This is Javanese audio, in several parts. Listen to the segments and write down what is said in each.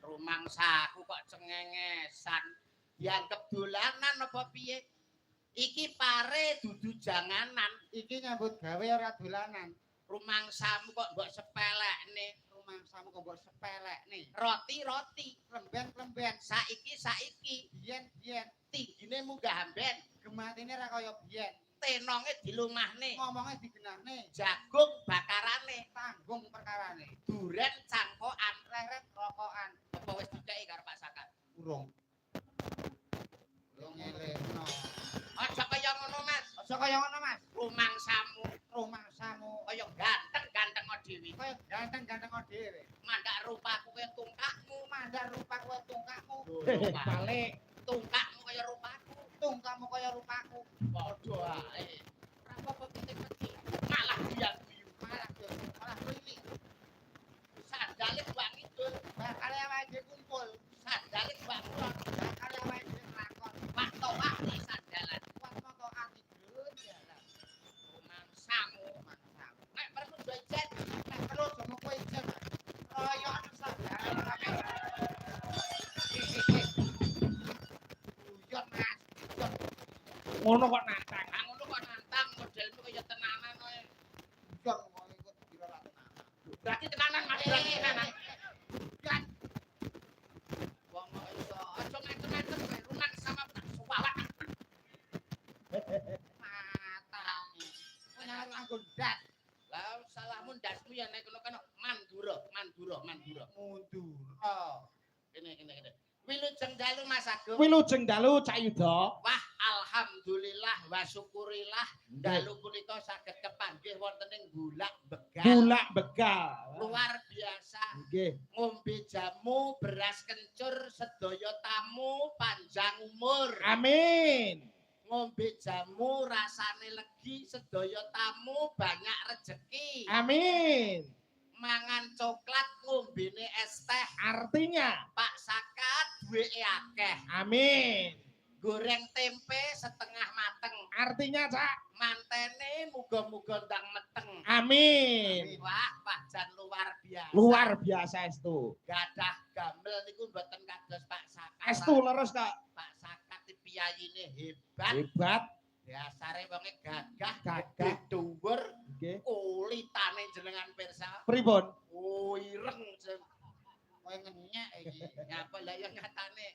Rumangsaku kok cengengesan. Dianggep dolanan apa piye? Iki pare dudu janganan. Iki nyambut gawe ora dolanan. Rumangsamu kok mbok sepelekne. Rumangsamu kok mbok sepelekne. Roti-roti. Klemben-klemben. Saiki. Biyen-biyen. Tinggine munggah amben. Gematine ra kaya biyen. Tenonge dilumahne. Ngomonge digenahne. Jagung bakarane. Tanggung perkarane. Duren cangkokan. Leret rokokan. Apa wis dikeki karo Pak Sakat? Urung. Urung ngelehno. Aja kaya ngono, Mas. Aja kaya ngono, Mas. Rumangsamu kaya ganteng-ganteng dhewe. Kaya ganteng-ganteng dhewe. Mandak rupaku kaya tungkakmu. Balik. Tungkakmu kaya rupaku. Tungkakmu kaya rupaku. Padha ae. Ora apa-apa piti-piti. Malah guyu. Malah kuwi. Sandale wak ngidul. Bakale awake kumpul. Sandale wak kulon. Bakale awake lakon. Wak toak di sandalan. Kuat moto ati jalan. Rumangsamu. Nek perlu do ijen. Nek perlu jomo kowe ijen. Royokan sandale sampe. Uyut, Mas. Ngono kok nantang. Ngono kok nantang modelmu kaya tenanan kowe. Uyut kok ikut kira ra tenanan. Berarti tenanan Mas, berarti tenanan. Kan Wong kok iso aja ngatur-ngatur kowe rumang sama tak suwawak. mata. Nyar nganggo ndas. Lah salahmu ndasmu ya nek kono Mandura. Mundur. Kene. Wilujeng dalu Mas Agung. Wilujeng dalu Cak Yuda. Wah, alhamdulillah wa syukurillah dalu punika saged kepanggih wonten ing Bulak Begal. Bulak Begal. Luar biasa. Nggih. Ngombe jamu, beras kencur, sedaya tamu panjang umur. Amin. Ngombe jamu rasane legi, sedaya tamu banyak rejeki. Amin. Mangan coklat, ngombene es teh. Artinya Pak Sakat duweke akeh. amin. Goreng tempe setengah mateng. Artinya Cak Mantene muga-muga ndang meteng. amin. Wah, Pak Jan luar biasa. Luar biasa estu. Gadah gamel niku mboten kados Pak Sakat. Estu leres Kak. Pak Sakat piyayine hebat. Hebat. Dasare wonge gagah, Gagah. dhuwur, Nggih. kulitane jenengan pirsa. Pripun? Oh, ireng Kowe ngenyek iki. Ngapa lah ya ngatane.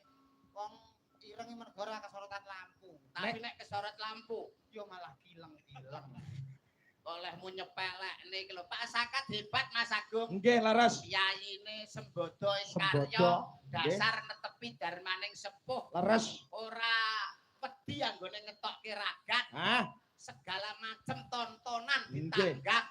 Wong ireng mergo ora kesorotan lampu. Tapi nek kesorot lampu, Yo malah kileng-kileng. olehmu nyepelekne iki lho. Pak Sakat hebat Mas Agung. Nggih leres. Yayine sembodo ing Sembodo, karya, nggih. dasar netepi darmaning sepuh. Leres. Ora wedi anggone ngetokke ragat. Ah, Segala macam tontonan Nggih. ditanggap